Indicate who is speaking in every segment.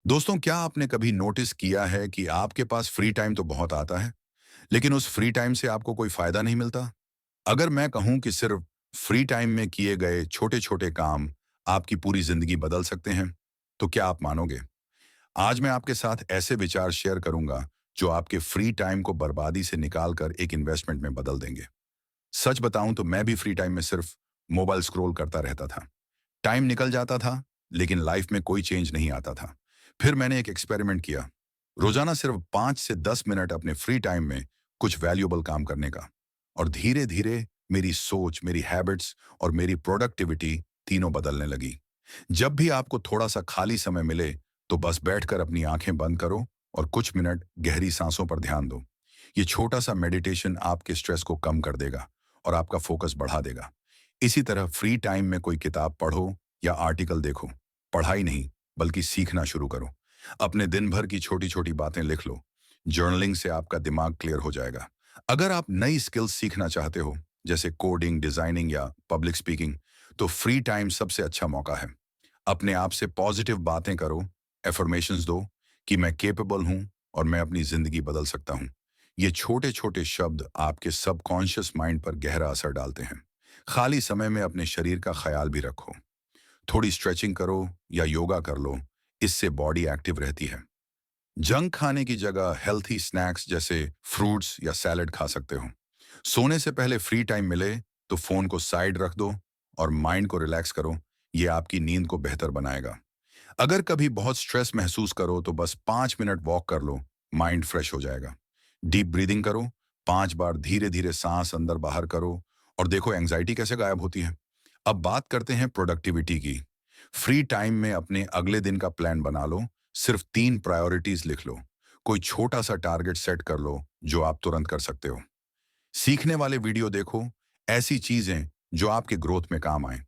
Speaker 1: दोस्तों, क्या आपने कभी नोटिस किया है कि आपके पास फ्री टाइम तो बहुत आता है, लेकिन उस फ्री टाइम से आपको कोई फायदा नहीं मिलता? अगर मैं कहूं कि सिर्फ फ्री टाइम में किए गए छोटे-छोटे काम आपकी पूरी जिंदगी बदल सकते हैं, तो क्या आप मानोगे? आज मैं आपके साथ ऐसे विचार शेयर करूंगा जो आपके फ्री टाइम को बर्बादी से निकालकर एक इन्वेस्टमेंट में बदल देंगे। सच बताऊं तो मैं भी फ्री टाइम में सिर्फ मोबाइल स्क्रॉल करता रहता था। टाइम निकल जाता था, लेकिन लाइफ में कोई चेंज नहीं आता था। फिर मैंने एक एक्सपेरिमेंट किया, रोजाना सिर्फ 5 से 10 मिनट अपने फ्री टाइम में कुछ वैल्यूएबल काम करने का। और धीरे धीरे मेरी सोच, मेरी हैबिट्स और मेरी प्रोडक्टिविटी तीनों बदलने लगी। जब भी आपको थोड़ा सा खाली समय मिले, तो बस बैठकर अपनी आंखें बंद करो और कुछ मिनट गहरी सांसों पर ध्यान दो। ये छोटा सा मेडिटेशन आपके स्ट्रेस को कम कर देगा और आपका फोकस बढ़ा देगा। इसी तरह फ्री टाइम में कोई किताब पढ़ो या आर्टिकल देखो। पढ़ाई नहीं, बल्कि सीखना शुरू करो। अपने दिन भर की छोटी छोटी बातें लिख लो। जर्नलिंग से आपका दिमाग क्लियर हो जाएगा। अगर आप नई स्किल्स सीखना चाहते हो, जैसे कोडिंग, डिजाइनिंग या पब्लिक स्पीकिंग, तो फ्री टाइम सबसे अच्छा मौका है। अपने आप से पॉजिटिव बातें करो, एफर्मेशंस दो कि मैं केपेबल हूं और मैं अपनी जिंदगी बदल सकता हूं। ये छोटे छोटे शब्द आपके सबकॉन्शियस माइंड पर गहरा असर डालते हैं। खाली समय में अपने शरीर का ख्याल भी रखो। थोड़ी स्ट्रेचिंग करो या योगा कर लो, इससे बॉडी एक्टिव रहती है। जंक खाने की जगह हेल्थी स्नैक्स जैसे फ्रूट्स या सैलेड खा सकते हो। सोने से पहले फ्री टाइम मिले तो फोन को साइड रख दो और माइंड को रिलैक्स करो। ये आपकी नींद को बेहतर बनाएगा। अगर कभी बहुत स्ट्रेस महसूस करो तो बस 5 मिनट वॉक कर लो, माइंड फ्रेश हो जाएगा। डीप ब्रीदिंग करो, 5 बार धीरे धीरे सांस अंदर बाहर करो और देखो एंजाइटी कैसे गायब होती है। अब बात करते हैं प्रोडक्टिविटी की। फ्री टाइम में अपने अगले दिन का प्लान बना लो। सिर्फ 3 प्रायोरिटीज लिख लो। कोई छोटा सा टारगेट सेट कर लो जो आप तुरंत कर सकते हो। सीखने वाले वीडियो देखो, ऐसी चीजें जो आपके ग्रोथ में काम आए।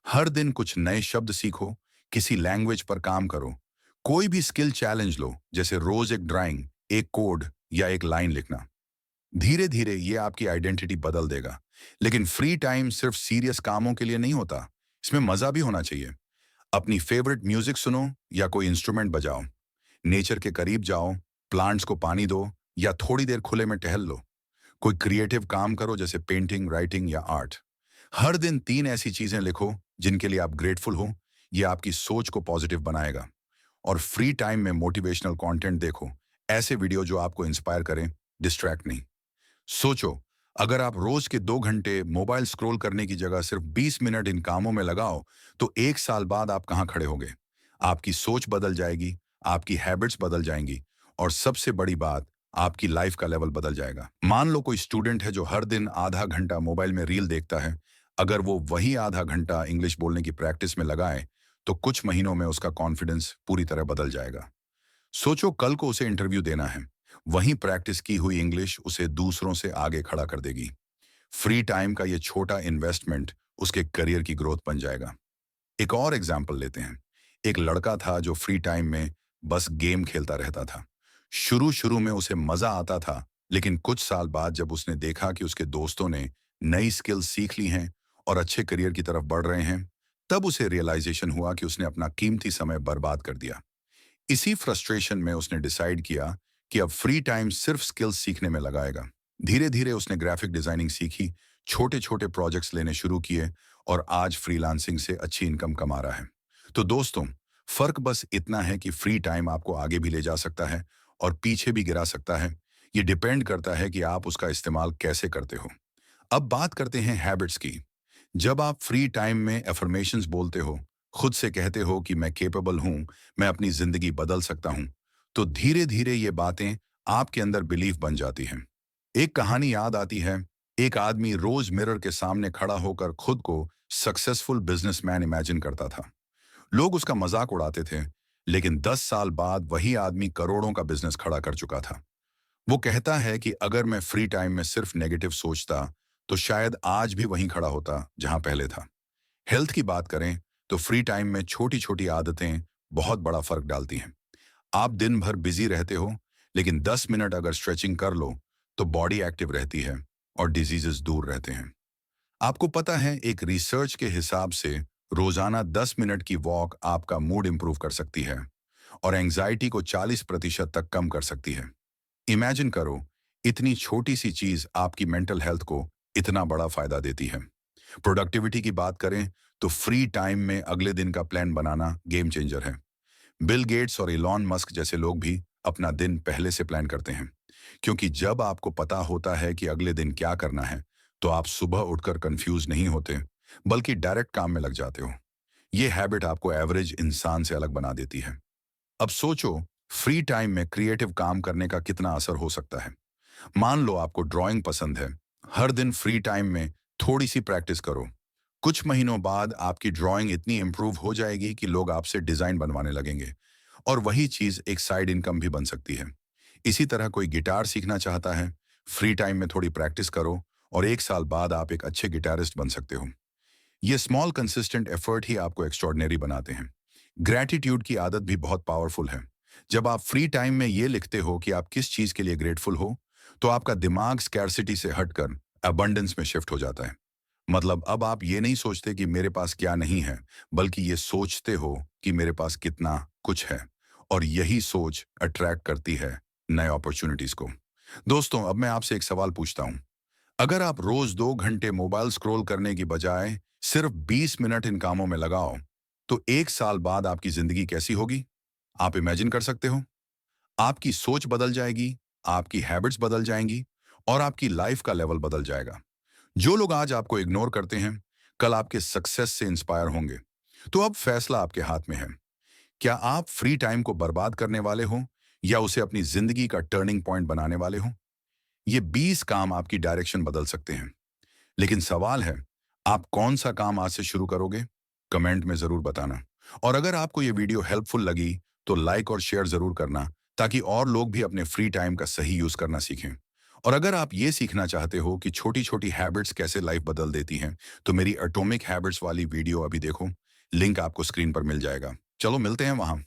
Speaker 1: हर दिन कुछ नए शब्द सीखो, किसी लैंग्वेज पर काम करो। कोई भी स्किल चैलेंज लो, जैसे रोज एक ड्राइंग, एक कोड या एक लाइन लिखना। धीरे धीरे ये आपकी आइडेंटिटी बदल देगा। लेकिन फ्री टाइम सिर्फ सीरियस कामों के लिए नहीं होता, इसमें मजा भी होना चाहिए। अपनी फेवरेट म्यूजिक सुनो या कोई इंस्ट्रूमेंट बजाओ। नेचर के करीब जाओ, प्लांट्स को पानी दो या थोड़ी देर खुले में टहल लो। कोई क्रिएटिव काम करो, जैसे पेंटिंग, राइटिंग या आर्ट। हर दिन 3 ऐसी चीजें लिखो जिनके लिए आप ग्रेटफुल हो। ये आपकी सोच को पॉजिटिव बनाएगा। और फ्री टाइम में मोटिवेशनल कंटेंट देखो, ऐसे वीडियो जो आपको इंस्पायर करें, डिस्ट्रैक्ट नहीं। सोचो, अगर आप रोज के 2 घंटे मोबाइल स्क्रॉल करने की जगह सिर्फ 20 मिनट इन कामों में लगाओ, तो 1 साल बाद आप कहाँ खड़े होंगे? आपकी सोच बदल जाएगी, आपकी हैबिट्स बदल जाएंगी और सबसे बड़ी बात, आपकी लाइफ का लेवल बदल जाएगा। मान लो कोई स्टूडेंट है जो हर दिन आधा घंटा मोबाइल में रील देखता है। अगर वो वही आधा घंटा इंग्लिश बोलने की प्रैक्टिस में लगाए, तो कुछ महीनों में उसका कॉन्फिडेंस पूरी तरह बदल जाएगा। सोचो, कल को उसे इंटरव्यू देना है। वहीं प्रैक्टिस की हुई इंग्लिश उसे दूसरों से आगे खड़ा कर देगी। फ्री टाइम का ये छोटा इन्वेस्टमेंट उसके करियर की ग्रोथ बन जाएगा। एक और एग्जाम्पल लेते हैं। एक लड़का था जो फ्री टाइम में बस गेम खेलता रहता था। शुरू शुरू में उसे मजा आता था, लेकिन कुछ साल बाद जब उसने देखा कि उसके दोस्तों ने नई स्किल्स सीख ली हैं और अच्छे करियर की तरफ बढ़ रहे हैं, तब उसे रियलाइजेशन हुआ कि उसने अपना कीमती समय बर्बाद कर दिया। इसी फ्रस्ट्रेशन में उसने डिसाइड किया कि अब फ्री टाइम सिर्फ स्किल्स सीखने में लगाएगा। धीरे धीरे उसने ग्राफिक डिजाइनिंग सीखी, छोटे छोटे प्रोजेक्ट्स लेने शुरू किए और आज फ्रीलांसिंग से अच्छी इनकम कमा रहा है। तो दोस्तों, फर्क बस इतना है कि फ्री टाइम आपको आगे भी ले जा सकता है और पीछे भी गिरा सकता है। ये डिपेंड करता है कि आप उसका इस्तेमाल कैसे करते हो। अब बात करते हैं हैबिट्स की। जब आप फ्री टाइम में एफर्मेशंस बोलते हो, खुद से कहते हो कि मैं केपेबल हूं, मैं अपनी जिंदगी बदल सकता हूं, तो धीरे धीरे ये बातें आपके अंदर बिलीफ बन जाती हैं। एक कहानी याद आती है। एक आदमी रोज मिरर के सामने खड़ा होकर खुद को सक्सेसफुल बिजनेसमैन इमेजिन करता था। लोग उसका मजाक उड़ाते थे, लेकिन 10 साल बाद वही आदमी करोड़ों का बिजनेस खड़ा कर चुका था। वो कहता है कि अगर मैं फ्री टाइम में सिर्फ नेगेटिव सोचता, तो शायद आज भी वहीं खड़ा होता जहां पहले था। हेल्थ की बात करें तो फ्री टाइम में छोटी छोटी आदतें बहुत बड़ा फर्क डालती हैं। आप दिन भर बिजी रहते हो, लेकिन 10 मिनट अगर स्ट्रेचिंग कर लो, तो बॉडी एक्टिव रहती है और डिजीजेस दूर रहते हैं। आपको पता है, एक रिसर्च के हिसाब से रोजाना 10 मिनट की वॉक आपका मूड इंप्रूव कर सकती है। और एंजाइटी को 40% तक कम कर सकती है। इमेजिन करो, इतनी छोटी सी चीज आपकी मेंटल हेल्थ को इतना बड़ा फायदा देती है। प्रोडक्टिविटी की बात करें तो फ्री टाइम में अगले दिन का प्लान बनाना गेम चेंजर है। बिल गेट्स और इलॉन मस्क जैसे लोग भी अपना दिन पहले से प्लान करते हैं, क्योंकि जब आपको पता होता है कि अगले दिन क्या करना है, तो आप सुबह उठकर कंफ्यूज नहीं होते, बल्कि डायरेक्ट काम में लग जाते हो। ये हैबिट आपको एवरेज इंसान से अलग बना देती है। अब सोचो, फ्री टाइम में क्रिएटिव काम करने का कितना असर हो सकता है। मान लो आपको ड्राइंग पसंद है, हर दिन फ्री टाइम में थोड़ी सी प्रैक्टिस करो। कुछ महीनों बाद आपकी ड्राइंग इतनी इंप्रूव हो जाएगी कि लोग आपसे डिजाइन बनवाने लगेंगे, और वही चीज एक साइड इनकम भी बन सकती है। इसी तरह कोई गिटार सीखना चाहता है, फ्री टाइम में थोड़ी प्रैक्टिस करो और 1 साल बाद आप एक अच्छे गिटारिस्ट बन सकते हो। ये स्मॉल कंसिस्टेंट एफर्ट ही आपको एक्स्ट्रॉर्डिनरी बनाते हैं। ग्रैटिट्यूड की आदत भी बहुत पावरफुल है। जब आप फ्री टाइम में ये लिखते हो कि आप किस चीज के लिए ग्रेटफुल हो, तो आपका दिमाग स्कैर्सिटी से हटकर अबंडेंस में शिफ्ट हो जाता है। मतलब अब आप ये नहीं सोचते कि मेरे पास क्या नहीं है, बल्कि ये सोचते हो कि मेरे पास कितना कुछ है। और यही सोच अट्रैक्ट करती है नए अपॉर्चुनिटीज को। दोस्तों, अब मैं आपसे एक सवाल पूछता हूं। अगर आप रोज 2 घंटे मोबाइल स्क्रॉल करने की बजाय सिर्फ 20 मिनट इन कामों में लगाओ, तो 1 साल बाद आपकी जिंदगी कैसी होगी? आप इमेजिन कर सकते हो? आपकी सोच बदल जाएगी, आपकी हैबिट्स बदल जाएंगी, और आपकी लाइफ का लेवल बदल जाएगा। जो लोग आज आपको इग्नोर करते हैं, कल आपके सक्सेस से इंस्पायर होंगे। तो अब फैसला आपके हाथ में है। क्या आप फ्री टाइम को बर्बाद करने वाले हो, या उसे अपनी जिंदगी का टर्निंग पॉइंट बनाने वाले हो? ये 20 काम आपकी डायरेक्शन बदल सकते हैं। लेकिन सवाल है, आप कौन सा काम आज से शुरू करोगे? कमेंट में जरूर बताना। और अगर आपको ये वीडियो हेल्पफुल लगी, तो लाइक और शेयर जरूर करना, ताकि और लोग भी अपने फ्री टाइम का सही यूज करना सीखें। और अगर आप ये सीखना चाहते हो कि छोटी छोटी हैबिट्स कैसे लाइफ बदल देती हैं, तो मेरी एटॉमिक हैबिट्स वाली वीडियो अभी देखो। लिंक आपको स्क्रीन पर मिल जाएगा। चलो मिलते हैं वहां।